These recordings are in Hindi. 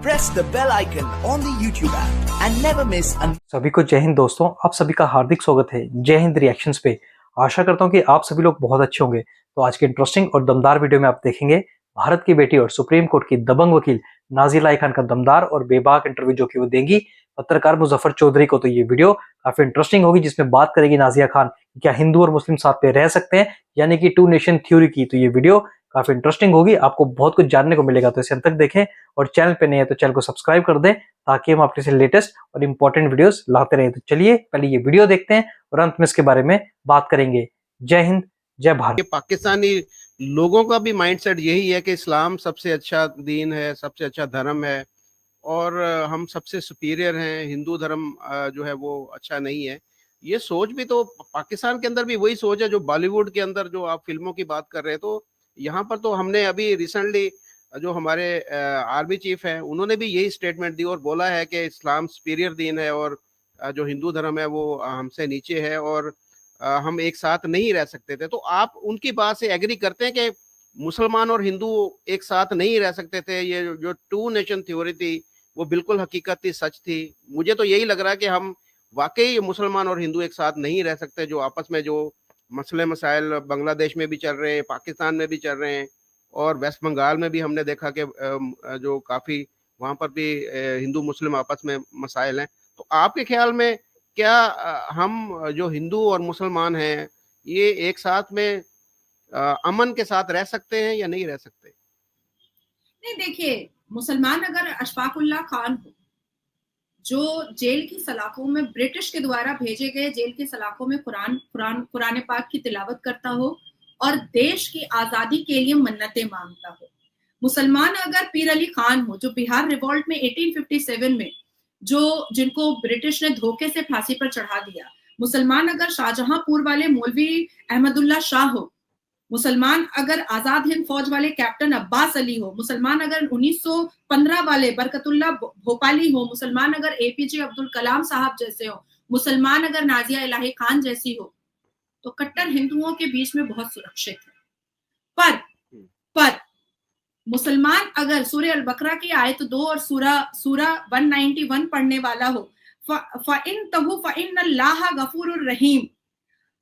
press the bell icon on the YouTube app and never miss an... सभी को जय हिंद दोस्तों, आप सभी का हार्दिक स्वागत है जय हिंद रिएक्शंस पे। आशा करता हूं कि आप सभी लोग बहुत अच्छे होंगे। तो आज के इंटरेस्टिंग और दमदार वीडियो में आप देखेंगे भारत की बेटी और सुप्रीम कोर्ट की दबंग वकील नाज़िया खान का दमदार और बेबाक इंटरव्यू जो कि वो देंगी पत्रकार मुजफ्फर चौधरी को। तो ये वीडियो काफी इंटरेस्टिंग होगी, जिसमें बात करेगी नाज़िया खान क्या हिंदू और मुस्लिम साथ पे रह सकते हैं, यानी कि टू नेशन थ्योरी की। तो ये वीडियो काफी इंटरेस्टिंग होगी, आपको बहुत कुछ जानने को मिलेगा। तो इसे अंत तक देखें और चैनल पे नहीं है तो चैनल को सब्सक्राइब कर दें ताकि हम आपके से लेटेस्ट और इंपॉर्टेंट वीडियोस लाते रहें। तो चलिए पहले ये वीडियो देखते हैं और अंत में इसके बारे में बात करेंगे। जय हिंद, जय भारत। पाकिस्तानी लोगों का भी माइंडसेट यही है कि इस्लाम सबसे अच्छा दीन है, सबसे अच्छा धर्म है और हम सबसे सुपीरियर हैं, हिंदू धर्म जो है वो अच्छा नहीं है। ये सोच भी तो पाकिस्तान के अंदर भी वही सोच है जो बॉलीवुड के अंदर, जो आप फिल्मों की बात कर रहे हैं। तो यहाँ पर तो हमने अभी रिसेंटली जो हमारे आर्मी चीफ हैं उन्होंने भी यही स्टेटमेंट दी और बोला है कि इस्लाम सुपीरियर दीन है और जो हिंदू धर्म है वो हमसे नीचे है और हम एक साथ नहीं रह सकते थे। तो आप उनकी बात से एग्री करते हैं कि मुसलमान और हिंदू एक साथ नहीं रह सकते थे? ये जो टू नेशन थ्योरी थी वो बिल्कुल हकीकत थी, सच थी। मुझे तो यही लग रहा है कि हम वाकई मुसलमान और हिंदू एक साथ नहीं रह सकते। जो आपस में जो मसले मसाइल बांग्लादेश में भी चल रहे हैं, पाकिस्तान में भी चल रहे हैं और वेस्ट बंगाल में भी हमने देखा कि जो काफ़ी वहाँ पर भी हिंदू मुस्लिम आपस में मसाइल हैं। तो आपके ख्याल में क्या हम जो हिंदू और मुसलमान हैं ये एक साथ में अमन के साथ रह सकते हैं या नहीं रह सकते? नहीं, देखिए, मुसलमान अगर अशफाकुल्लाह खान हो जो जेल की सलाखों में ब्रिटिश के द्वारा भेजे गए जेल की सलाखों में कुरान पाक की तिलावत करता हो और देश की आजादी के लिए मन्नतें मांगता हो, मुसलमान अगर पीर अली खान हो जो बिहार रिवॉल्ट में 1857 में जिनको ब्रिटिश ने धोखे से फांसी पर चढ़ा दिया, मुसलमान अगर शाहजहांपुर वाले मौलवी अहमदुल्ला शाह हो, मुसलमान अगर आजाद हिंद फौज वाले कैप्टन अब्बास अली हो, मुसलमान अगर 1915 वाले बरकतुल्ला भोपाली हो, मुसलमान अगर एपीजे अब्दुल कलाम साहब जैसे हो, मुसलमान अगर नाज़िया इलाही खान जैसी हो, तो कट्टर हिंदुओं के बीच में बहुत सुरक्षित है। पर मुसलमान अगर सूरह अल बकरा की आयत 2 और सूरा 191 पढ़ने वाला हो, फ़इन तहु फ़इन्नल्लाह गफूरुर रहीम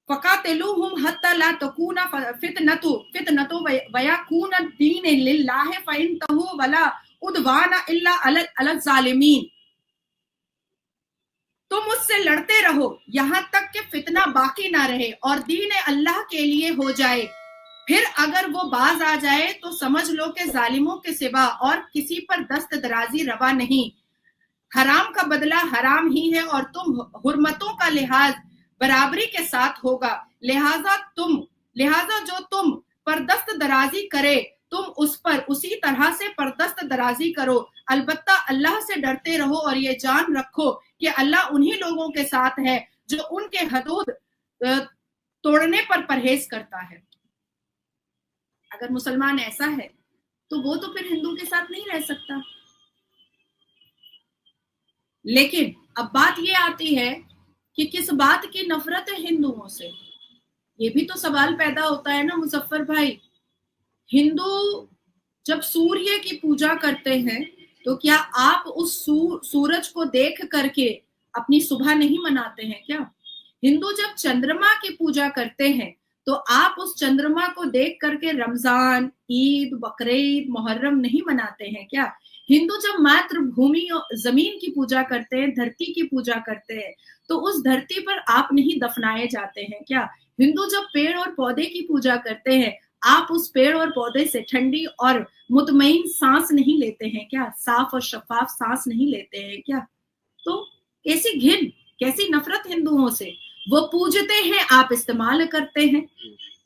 फ़क़ातिलूहुम हत्ता ला तकूना फितनतु वयकूना दीन लिल्लाह फ़इन तहु वला उदवाना इल्ला अलल ज़ालिमीन। तुम उससे लड़ते रहो यहाँ तक कि फितना बाकी ना रहे और दीन अल्लाह के लिए हो जाए, फिर अगर वो बाज आ जाए तो समझ लो कि जालिमों के सिवा और किसी पर दस्त दराजी रवा नहीं। हराम का बदला हराम ही है और तुम हुर्मतों का लिहाज बराबरी के साथ होगा, लिहाजा जो तुम पर दस्त दराजी करे तुम उस पर उसी तरह से परदस्त दराजी करो। अलबत्ता अल्लाह से डरते रहो और ये जान रखो कि अल्लाह उन्हीं लोगों के साथ है जो उनके हदूद तोड़ने पर परहेज करता है। अगर मुसलमान ऐसा है तो वो तो फिर हिंदू के साथ नहीं रह सकता। लेकिन अब बात ये आती है कि किस बात की नफरत है हिंदुओं से, ये भी तो सवाल पैदा होता है ना मुजफ्फर भाई। हिंदू जब सूर्य की पूजा करते हैं तो क्या आप उस सूरज को देख करके अपनी सुबह नहीं मनाते हैं क्या? हिंदू जब चंद्रमा की पूजा करते हैं तो आप उस चंद्रमा को देख करके रमजान, ईद, बकरीद, मुहर्रम नहीं मनाते हैं क्या? हिंदू जब मातृभूमि जमीन की पूजा करते हैं, धरती की पूजा करते हैं, तो उस धरती पर आप नहीं दफनाए जाते हैं क्या? हिंदू जब पेड़ और पौधे की पूजा करते हैं, आप उस पेड़ और पौधे से ठंडी और मुतमईन सांस नहीं लेते हैं क्या? साफ और शफाफ सांस नहीं लेते हैं क्या? तो कैसी घिन, कैसी नफरत हिंदुओं से। वो पूजते हैं, आप इस्तेमाल करते हैं।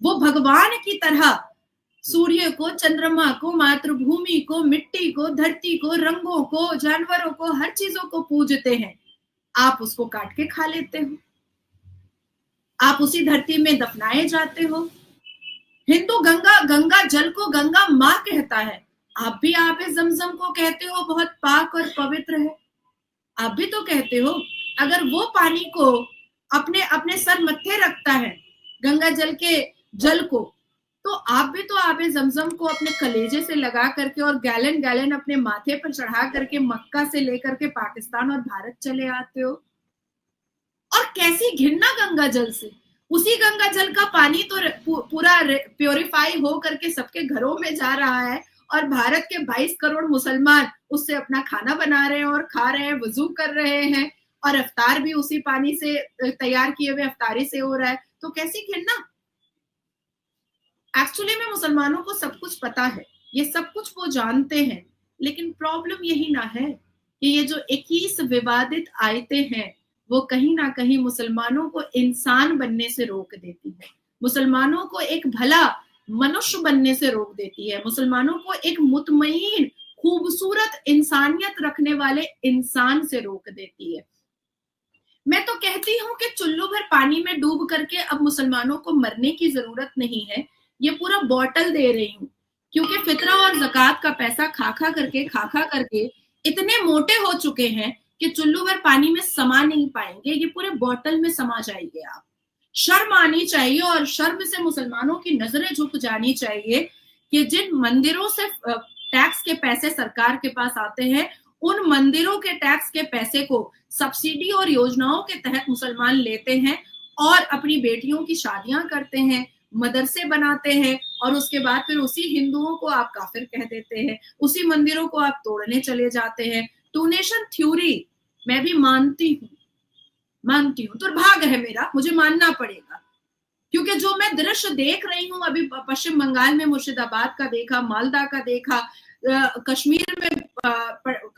वो भगवान की तरह सूर्य को, चंद्रमा को, मातृभूमि को, मिट्टी को, धरती को, रंगों को, जानवरों को, हर चीजों को पूजते हैं। आप उसको काट के खा लेते हो, आप उसी धरती में दफनाए जाते हो। हिंदू गंगा जल को गंगा माँ कहता है, आप भी आबे ज़मज़म को कहते हो बहुत पाक और पवित्र है, आप भी तो कहते हो। अगर वो पानी को अपने सर मत्थे रखता है, गंगा जल को, तो आप भी तो आबे जमजम को अपने कलेजे से लगा करके और गैलन गैलन अपने माथे पर चढ़ा करके मक्का से लेकर के पाकिस्तान और भारत चले आते हो। और कैसी घिरना गंगा जल से, उसी गंगा जल का पानी तो पूरा प्योरीफाई हो करके सबके घरों में जा रहा है और भारत के 22 करोड़ मुसलमान उससे अपना खाना बना रहे हैं और खा रहे हैं, वजू कर रहे हैं, और अफ्तार भी उसी पानी से तैयार किए हुए अफ्तारी से हो रहा है। तो कैसी घिरना। एक्चुअली में मुसलमानों को सब कुछ पता है, ये सब कुछ वो जानते हैं, लेकिन प्रॉब्लम यही ना है कि ये जो 21 विवादित आयतें हैं वो कहीं ना कहीं मुसलमानों को इंसान बनने से रोक देती है, मुसलमानों को एक भला मनुष्य बनने से रोक देती है, मुसलमानों को एक मुतमईन खूबसूरत इंसानियत रखने वाले इंसान से रोक देती है। मैं तो कहती हूँ कि चुल्लू भर पानी में डूब करके अब मुसलमानों को मरने की जरूरत नहीं है, ये पूरा बॉटल दे रही हूँ, क्योंकि फितरा और ज़कात का पैसा खा खा करके इतने मोटे हो चुके हैं कि चुल्लू भर पानी में समा नहीं पाएंगे, ये पूरे बॉटल में समा जाएंगे। आप शर्म आनी चाहिए और शर्म से मुसलमानों की नजरें झुक जानी चाहिए कि जिन मंदिरों से टैक्स के पैसे सरकार के पास आते हैं, उन मंदिरों के टैक्स के पैसे को सब्सिडी और योजनाओं के तहत मुसलमान लेते हैं और अपनी बेटियों की शादियां करते हैं, मदरसे बनाते हैं, और उसके बाद फिर उसी हिंदुओं को आप काफिर कह देते हैं, उसी मंदिरों को आप तोड़ने चले जाते हैं। टू-नेशन थ्योरी मैं भी मानती हूँ, दुर्भाग्य है मेरा, मुझे मानना पड़ेगा, क्योंकि जो मैं दृश्य देख रही हूँ अभी पश्चिम बंगाल में मुर्शिदाबाद का देखा, मालदा का देखा, कश्मीर में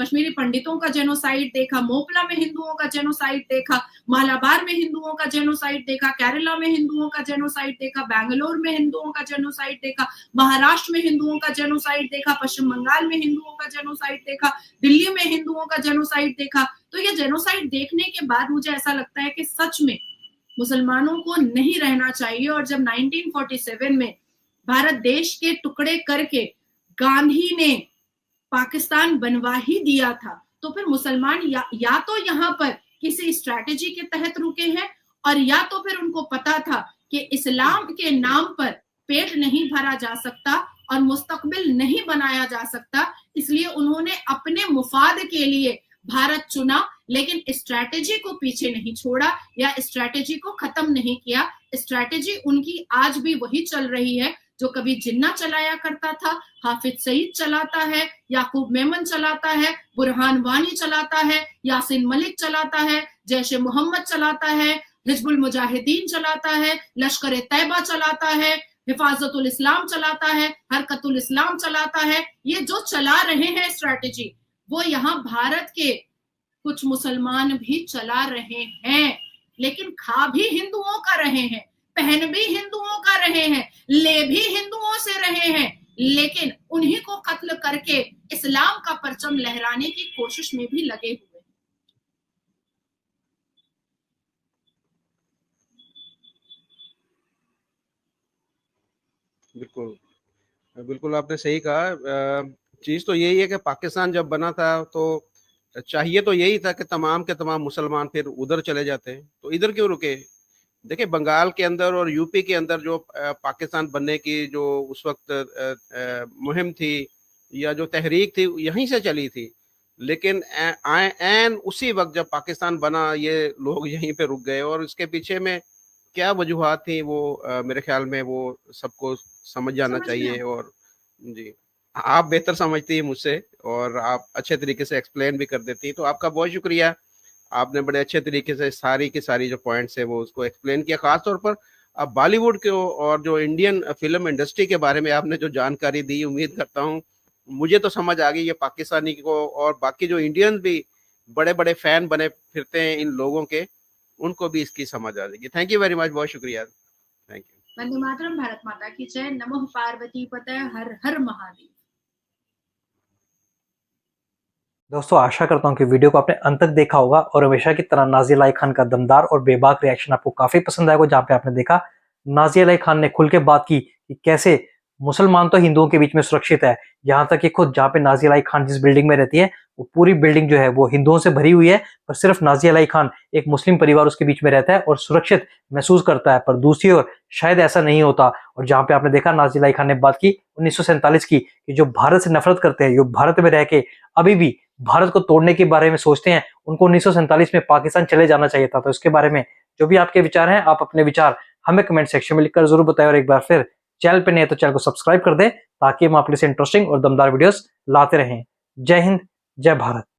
कश्मीरी पंडितों का जेनोसाइड देखा, मोपला में हिंदुओं का जेनोसाइड देखा, मालाबार में हिंदुओं का जेनोसाइड देखा, केरला में हिंदुओं का जेनोसाइड देखा, बैंगलोर में हिंदुओं का जेनोसाइड देखा, महाराष्ट्र में हिंदुओं का जेनोसाइड देखा, पश्चिम बंगाल में हिंदुओं का जेनोसाइड देखा, दिल्ली में हिंदुओं का जेनोसाइड देखा। तो ये जेनोसाइड देखने के बाद मुझे ऐसा लगता है कि सच में मुसलमानों को नहीं रहना चाहिए। और जब 1947 में भारत देश के टुकड़े करके गांधी ने पाकिस्तान बनवा ही दिया था, तो फिर मुसलमान या तो यहाँ पर किसी स्ट्रैटेजी के तहत रुके हैं, और या तो फिर उनको पता था कि इस्लाम के नाम पर पेट नहीं भरा जा सकता और मुस्तकबिल नहीं बनाया जा सकता, इसलिए उन्होंने अपने मुफाद के लिए भारत चुना, लेकिन स्ट्रैटेजी को पीछे नहीं छोड़ा या स्ट्रैटेजी को खत्म नहीं किया। स्ट्रैटेजी उनकी आज भी वही चल रही है जो कभी जिन्ना चलाया करता था, हाफिज सईद चलाता है, याकूब मेमन चलाता है, बुरहान वानी चलाता है, यासीन मलिक चलाता है, जैश ए मोहम्मद चलाता है, हिजबुल मुजाहिदीन चलाता है, लश्कर ए तैयबा चलाता है, हिफाजतुल इस्लाम चलाता है, हरकतुल इस्लाम चलाता है। ये जो चला रहे हैं स्ट्रैटेजी, वो यहाँ भारत के कुछ मुसलमान भी चला रहे हैं, लेकिन खा भी हिंदुओं का रहे हैं, पहन भी हिंदुओं का रहे हैं, ले भी हिंदुओं से रहे हैं, लेकिन उन्हीं को कत्ल करके इस्लाम का परचम लहराने की कोशिश में भी लगे हुए हैं। बिल्कुल बिल्कुल आपने सही कहा। चीज तो यही है कि पाकिस्तान जब बना था तो चाहिए तो यही था कि तमाम के तमाम मुसलमान फिर उधर चले जाते हैं, तो इधर क्यों रुके। देखिए बंगाल के अंदर और यूपी के अंदर जो पाकिस्तान बनने की जो उस वक्त मुहिम थी या जो तहरीक थी यहीं से चली थी, लेकिन एन उसी वक्त जब पाकिस्तान बना ये लोग यहीं पे रुक गए, और इसके पीछे में क्या वजूहात थी वो मेरे ख्याल में वो सबको समझ जाना चाहिए। और जी आप बेहतर समझती हैं मुझसे और आप अच्छे तरीके से एक्सप्लेन भी कर देती हैं, तो आपका बहुत शुक्रिया। आपने बड़े अच्छे तरीके से सारी की सारी जो पॉइंट्स है वो उसको एक्सप्लेन किया। खासतौर पर अब बॉलीवुड के और जो इंडियन फिल्म इंडस्ट्री के बारे में आपने जो जानकारी दी, उम्मीद करता हूँ मुझे तो समझ आ गई ये पाकिस्तानी को, और बाकी जो इंडियन भी बड़े बड़े फैन बने फिरते हैं इन लोगों के, उनको भी इसकी समझ आ जाएगी। थैंक यू वेरी मच, बहुत शुक्रिया। Thank you. वंदे मातरम, भारत माता की जय, नमो पार्वती पते, हर हर महादेव। दोस्तों आशा करता हूँ कि वीडियो को आपने अंत तक देखा होगा और हमेशा की तरह नाज़िया अलाई खान का दमदार और बेबाक रिएक्शन आपको काफी पसंद आएगा, जहाँ पे आपने देखा नाज़िया अलाई खान ने खुल के बात की कि कैसे मुसलमान तो हिंदुओं के बीच में सुरक्षित है, यहाँ तक कि खुद जहाँ पे नाज़िया अलाई खान जिस बिल्डिंग में रहती है वो पूरी बिल्डिंग जो है वो हिंदुओं से भरी हुई है, पर सिर्फ नाज़िया अलाई खान एक मुस्लिम परिवार उसके बीच में रहता है और सुरक्षित महसूस करता है। पर दूसरी ओर शायद ऐसा नहीं होता। और जहाँ पे आपने देखा नाज़िया अलाई खान ने बात की 1947 की कि जो भारत से नफरत करते हैं, जो भारत में रह के अभी भी भारत को तोड़ने के बारे में सोचते हैं, उनको 1947 में पाकिस्तान चले जाना चाहिए था। तो इसके बारे में जो भी आपके विचार हैं, आप अपने विचार हमें कमेंट सेक्शन में लिखकर जरूर बताएं। और एक बार फिर चैनल पे नए तो चैनल को सब्सक्राइब कर दें ताकि हम आपके लिए इंटरेस्टिंग और दमदार वीडियोस लाते रहें। जय हिंद, जय भारत।